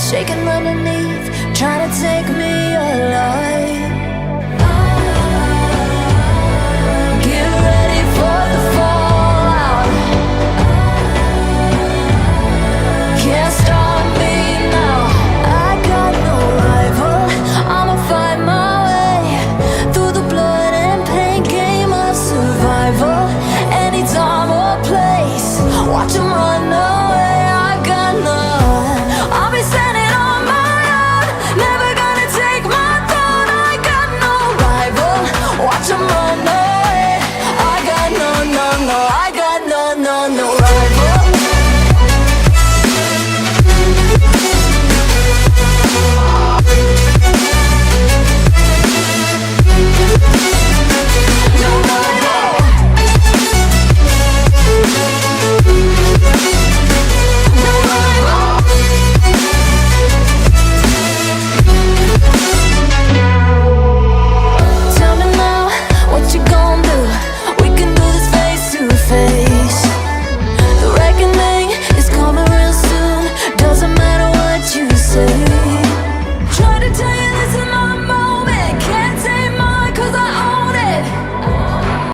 shaking underneath, trying to take me alive. Get ready for the fallout. Can't stop me now. I got no rival. I'ma find my way through the blood and pain game of survival. Any time or place, watch 'em run away.